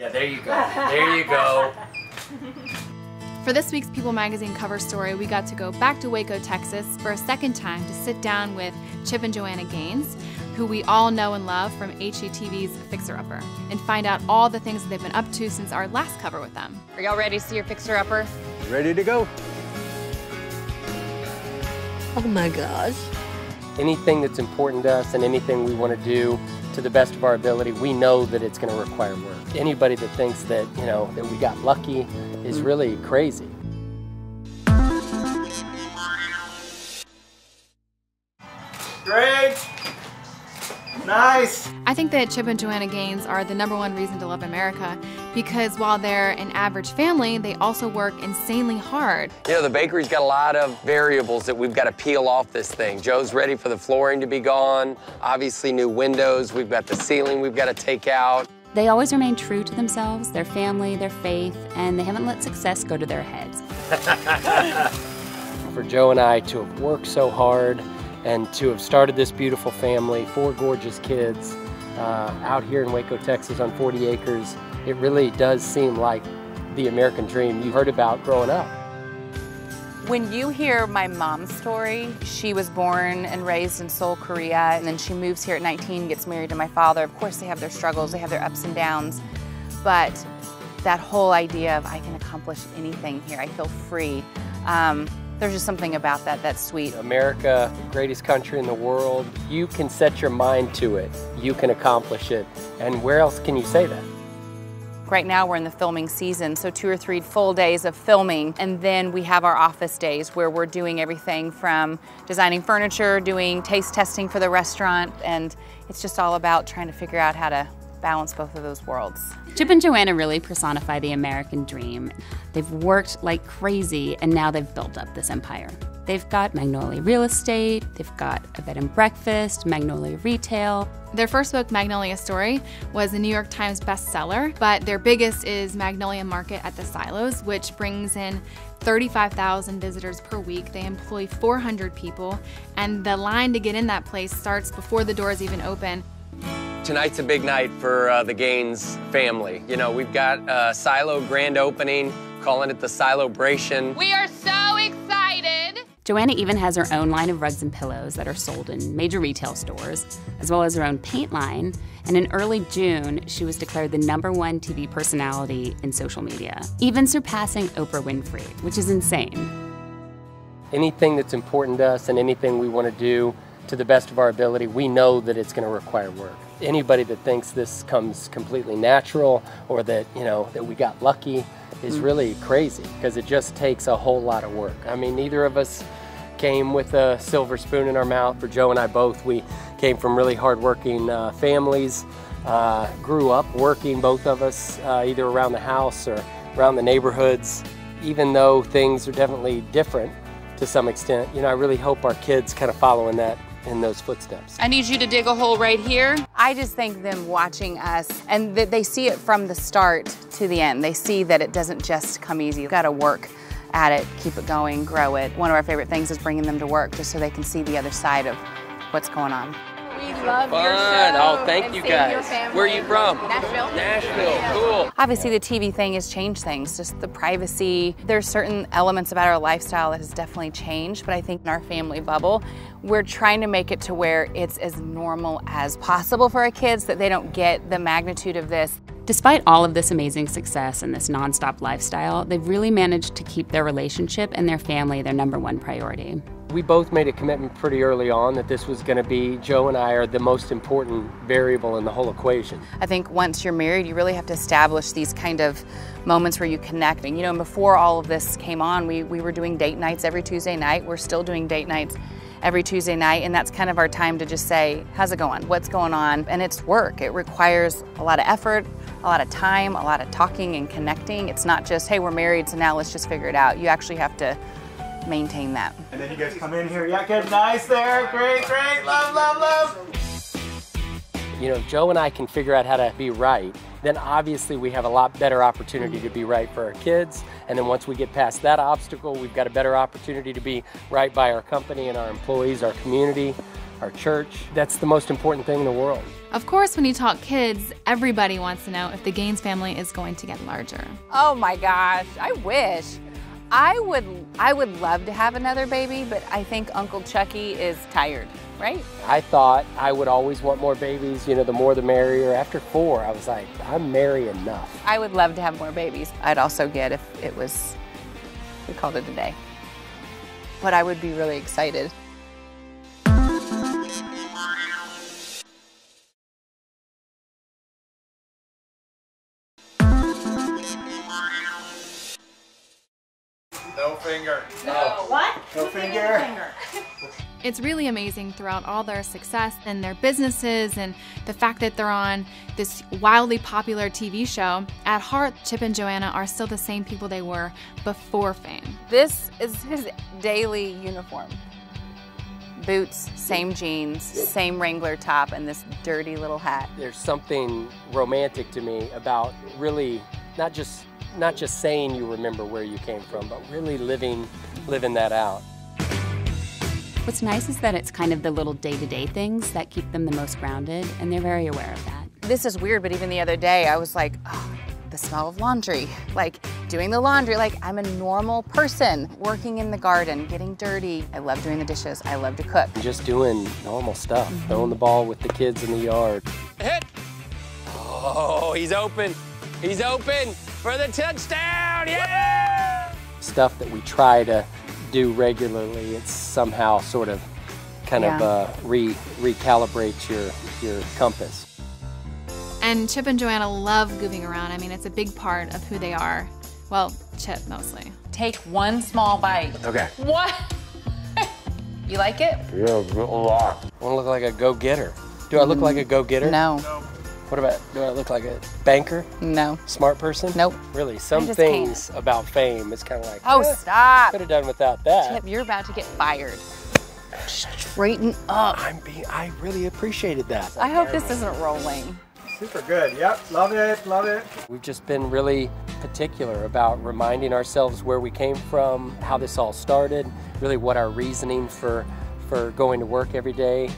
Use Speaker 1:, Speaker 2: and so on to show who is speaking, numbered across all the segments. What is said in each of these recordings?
Speaker 1: Yeah, there you go. There you go.
Speaker 2: For this week's People Magazine cover story, we got to go back to Waco, Texas for a second time to sit down with Chip and Joanna Gaines, who we all know and love from HGTV's Fixer Upper, and find out all the things that they've been up to since our last cover with them.
Speaker 3: Are y'all ready to see your Fixer Upper?
Speaker 4: Ready to go.
Speaker 5: Oh my gosh.
Speaker 1: Anything that's important to us and anything we want to do to the best of our ability, we know that it's going to require work. Anybody that thinks that, you know, that we got lucky is really crazy.
Speaker 4: Great. Nice.
Speaker 2: I think that Chip and Joanna Gaines are the #1 reason to love America, because while they're an average family, they also work insanely hard.
Speaker 6: You know, the bakery's got a lot of variables that we've got to peel off this thing. Joe's ready for the flooring to be gone, obviously new windows, we've got the ceiling we've got to take out.
Speaker 3: They always remain true to themselves, their family, their faith, and they haven't let success go to their heads.
Speaker 1: For Joe and I to have worked so hard and to have started this beautiful family, 4 gorgeous kids, out here in Waco, Texas on 40 acres, it really does seem like the American dream you heard about growing up.
Speaker 7: When you hear my mom's story, she was born and raised in Seoul, Korea, and then she moves here at 19, gets married to my father. Of course, they have their struggles, they have their ups and downs, but that whole idea of I can accomplish anything here, I feel free. There's just something about that that's sweet.
Speaker 1: America, greatest country in the world. You can set your mind to it. You can accomplish it. And where else can you say that?
Speaker 7: Right now we're in the filming season, so 2 or 3 full days of filming, and then we have our office days where we're doing everything from designing furniture, doing taste testing for the restaurant, and it's just all about trying to figure out how to balance both of those worlds.
Speaker 3: Chip and Joanna really personify the American dream. They've worked like crazy, and now they've built up this empire. They've got Magnolia Real Estate, they've got a bed and breakfast, Magnolia Retail.
Speaker 2: Their first book, Magnolia Story, was a New York Times bestseller, but their biggest is Magnolia Market at the Silos, which brings in 35,000 visitors per week. They employ 400 people, and the line to get in that place starts before the doors even open.
Speaker 6: Tonight's a big night for the Gaines family. You know, we've got a Silo grand opening, calling it the Silobration.
Speaker 7: We are so excited!
Speaker 3: Joanna even has her own line of rugs and pillows that are sold in major retail stores, as well as her own paint line. And in early June, she was declared the #1 TV personality in social media, even surpassing Oprah Winfrey, which is insane.
Speaker 1: Anything that's important to us and anything we want to do to the best of our ability, we know that it's going to require work. Anybody that thinks this comes completely natural or that, you know, that we got lucky is really crazy, because it just takes a whole lot of work. I mean, neither of us came with a silver spoon in our mouth. For Joe and I both, we came from really hardworking families, grew up working, both of us, either around the house or around the neighborhoods. Even though things are definitely different to some extent, you know, I really hope our kids kind of follow in those footsteps.
Speaker 7: I need you to dig a hole right here. I just think them watching us, and that they see it from the start to the end. They see that it doesn't just come easy. You've got to work at it, keep it going, grow it. One of our favorite things is bringing them to work just so they can see the other side of what's going on.
Speaker 5: We love
Speaker 6: Fun.
Speaker 5: your show.
Speaker 6: Oh, thank you
Speaker 5: seeing
Speaker 6: guys.
Speaker 5: your family.
Speaker 6: Where are you from?
Speaker 5: Nashville.
Speaker 6: Nashville, cool.
Speaker 7: Obviously the TV thing has changed things, just the privacy. There's certain elements about our lifestyle that has definitely changed, but I think in our family bubble, we're trying to make it to where it's as normal as possible for our kids, that they don't get the magnitude of this.
Speaker 3: Despite all of this amazing success and this nonstop lifestyle, they've really managed to keep their relationship and their family their #1 priority.
Speaker 1: We both made a commitment pretty early on that this was going to be, Joe and I are the most important variable in the whole equation.
Speaker 7: I think once you're married, you really have to establish these kind of moments where you connect. And, you know, before all of this came on, we were doing date nights every Tuesday night. We're still doing date nights every Tuesday night, and that's kind of our time to just say, how's it going? What's going on? And it's work. It requires a lot of effort, a lot of time, a lot of talking and connecting. It's not just, hey, we're married, so now let's just figure it out. You actually have to maintain that.
Speaker 4: And then you guys come in here. Yeah, good, nice there. Great, great. Love, love, love.
Speaker 1: You know, if Joe and I can figure out how to be right, then obviously we have a lot better opportunity to be right for our kids. And then once we get past that obstacle, we've got a better opportunity to be right by our company and our employees, our community. our church. That's the most important thing in the world.
Speaker 2: Of course, when you talk kids, everybody wants to know if the Gaines family is going to get larger.
Speaker 7: Oh my gosh, I wish. I would love to have another baby, but I think Uncle Chucky is tired, right?
Speaker 1: I thought I would always want more babies, you know, the more the merrier. After 4, I was like, I'm merry enough.
Speaker 7: I would love to have more babies. I'd also get if it was, we called it a day. But I would be really excited.
Speaker 4: No finger.
Speaker 7: No. What?
Speaker 4: No finger.
Speaker 2: It's really amazing throughout all their success and their businesses and the fact that they're on this wildly popular TV show. At heart, Chip and Joanna are still the same people they were before fame.
Speaker 7: This is his daily uniform. Boots, same jeans, same Wrangler top, and this dirty little hat.
Speaker 1: There's something romantic to me about really not just saying you remember where you came from, but really living that out.
Speaker 3: What's nice is that it's kind of the little day-to-day things that keep them the most grounded, and they're very aware of that.
Speaker 7: This is weird, but even the other day, I was like, oh, the smell of laundry, like doing the laundry, like I'm a normal person, working in the garden, getting dirty. I love doing the dishes, I love to cook.
Speaker 1: Just doing normal stuff, throwing the ball with the kids in the yard.
Speaker 6: Hit! Oh, he's open. He's open for the touchdown, yeah!
Speaker 1: Stuff that we try to do regularly, it's somehow sort of kind of recalibrates your compass.
Speaker 2: And Chip and Joanna love goofing around. I mean, it's a big part of who they are. Well, Chip mostly.
Speaker 7: Take one small bite.
Speaker 6: Okay.
Speaker 7: What? You like it?
Speaker 6: Yeah, a lot.
Speaker 1: I want to look like a go-getter. Do I look like a go-getter?
Speaker 7: No.
Speaker 1: What about, do I look like a banker?
Speaker 7: No.
Speaker 1: Smart person?
Speaker 7: Nope.
Speaker 1: Really, some
Speaker 7: just
Speaker 1: things about fame, it's kind of like,
Speaker 7: Oh, stop.
Speaker 1: could have done without that.
Speaker 7: Chip, you're about to get fired. Straighten up.
Speaker 1: I really appreciated that.
Speaker 7: I hope this isn't rolling.
Speaker 4: Super good. Yep. Love it. Love it.
Speaker 1: We've just been really particular about reminding ourselves where we came from, how this all started, really what our reasoning for going to work every day.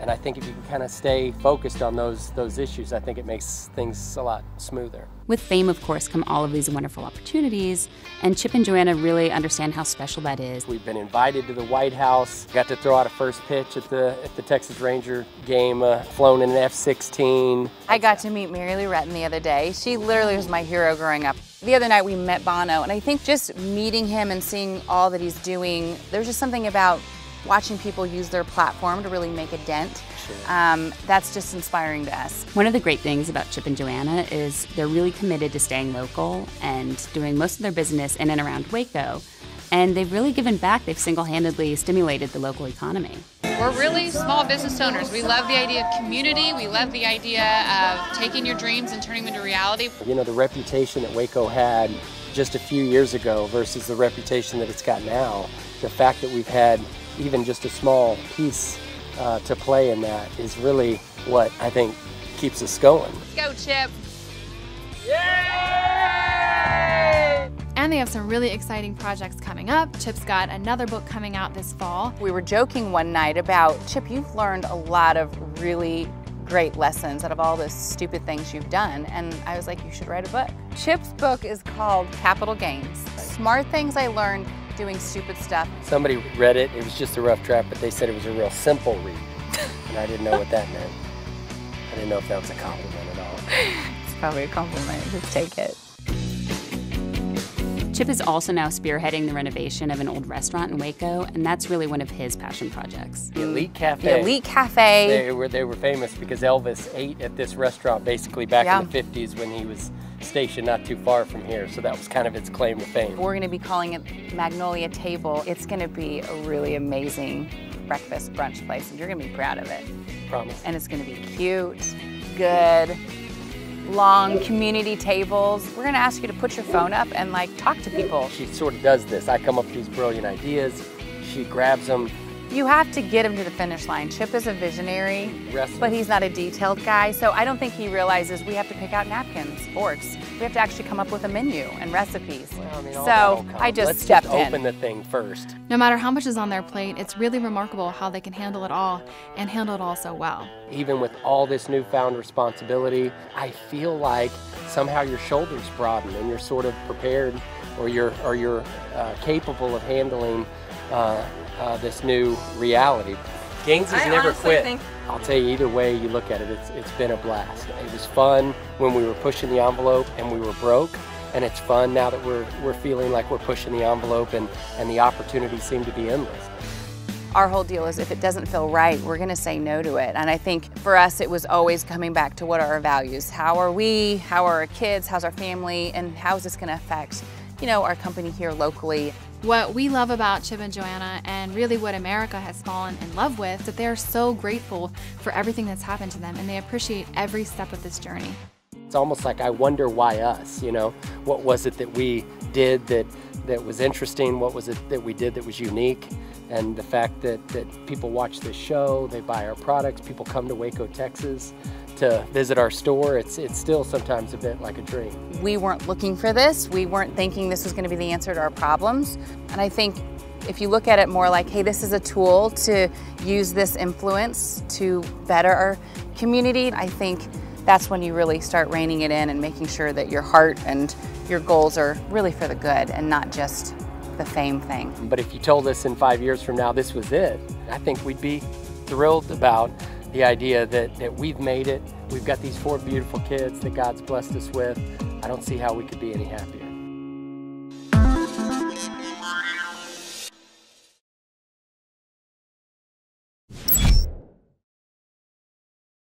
Speaker 1: And I think if you can kind of stay focused on those issues, I think it makes things a lot smoother.
Speaker 3: With fame, of course, come all of these wonderful opportunities, and Chip and Joanna really understand how special that is.
Speaker 1: We've been invited to the White House, got to throw out a first pitch at the Texas Ranger game, flown in an F-16.
Speaker 7: I got to meet Mary Lou Retton the other day. She literally was my hero growing up. The other night we met Bono, and I think just meeting him and seeing all that he's doing, there's just something about watching people use their platform to really make a dent. Sure. That's just inspiring to us.
Speaker 3: One of the great things about Chip and Joanna is they're really committed to staying local and doing most of their business in and around Waco. And they've really given back. They've single-handedly stimulated the local economy.
Speaker 8: We're really small business owners. We love the idea of community. We love the idea of taking your dreams and turning them into reality.
Speaker 1: You know, the reputation that Waco had just a few years ago versus the reputation that it's got now, the fact that we've had even just a small piece to play in that is really what I think keeps us going.
Speaker 8: Go, Chip!
Speaker 2: Yay! And they have some really exciting projects coming up. Chip's got another book coming out this fall.
Speaker 7: We were joking one night about, Chip, you've learned a lot of really great lessons out of all the stupid things you've done. And I was like, you should write a book. Chip's book is called Capital Gains. Smart things I learned doing stupid stuff.
Speaker 1: Somebody read it, it was just a rough draft, but they said it was a real simple read. And I didn't know what that meant. I didn't know if that was a compliment at all.
Speaker 7: It's probably a compliment, just take it.
Speaker 3: Chip is also now spearheading the renovation of an old restaurant in Waco, and that's really one of his passion projects.
Speaker 1: The Elite Cafe.
Speaker 7: The Elite Cafe.
Speaker 1: They were famous because Elvis ate at this restaurant basically back in the 50s when he was stationed not too far from here, so that was kind of its claim to fame.
Speaker 7: We're going to be calling it Magnolia Table. It's going to be a really amazing breakfast brunch place, and you're going to be proud of it.
Speaker 1: Promise.
Speaker 7: And it's going to be cute, good, long community tables. We're going to ask you to put your phone up and like talk to people.
Speaker 1: She sort of does this. I come up with these brilliant ideas. She grabs them,
Speaker 7: You have to get him to the finish line. Chip is a visionary,
Speaker 1: Wrestling.
Speaker 7: but he's not a detailed guy, so I don't think he realizes we have to pick out napkins, forks. We have to actually come up with a menu and recipes.
Speaker 1: Well, I mean, all
Speaker 7: so
Speaker 1: that'll come.
Speaker 7: I just
Speaker 1: Let's
Speaker 7: stepped
Speaker 1: just open
Speaker 7: in.
Speaker 1: the thing first.
Speaker 2: No matter how much is on their plate, it's really remarkable how they can handle it all and handle it all so well.
Speaker 1: Even with all this newfound responsibility, I feel like somehow your shoulders broaden and you're sort of prepared, or you're capable of handling this new reality. Gaines has never quit. I'll tell you, either way you look at it, it's been a blast. It was fun when we were pushing the envelope and we were broke, and it's fun now that we're feeling like we're pushing the envelope and the opportunities seem to be endless.
Speaker 7: Our whole deal is if it doesn't feel right, we're gonna say no to it. And I think for us, it was always coming back to what are our values? How are we? How are our kids? How's our family? And how's this gonna affect, you know, our company here locally?
Speaker 2: What we love about Chip and Joanna, and really what America has fallen in love with, that they are so grateful for everything that's happened to them, and they appreciate every step of this journey.
Speaker 1: It's almost like I wonder why us, you know? What was it that we did that was interesting? What was it that we did that was unique? And the fact that people watch this show, they buy our products, people come to Waco, Texas to visit our store, it's still sometimes a bit like a dream.
Speaker 7: We weren't looking for this. We weren't thinking this was gonna be the answer to our problems. And I think if you look at it more like, hey, this is a tool to use this influence to better our community, I think that's when you really start reining it in and making sure that your heart and your goals are really for the good and not just the fame thing.
Speaker 1: But if you told us in 5 years from now this was it, I think we'd be thrilled about the idea that we've made it. We've got these 4 beautiful kids that God's blessed us with. I don't see how we could be any happier.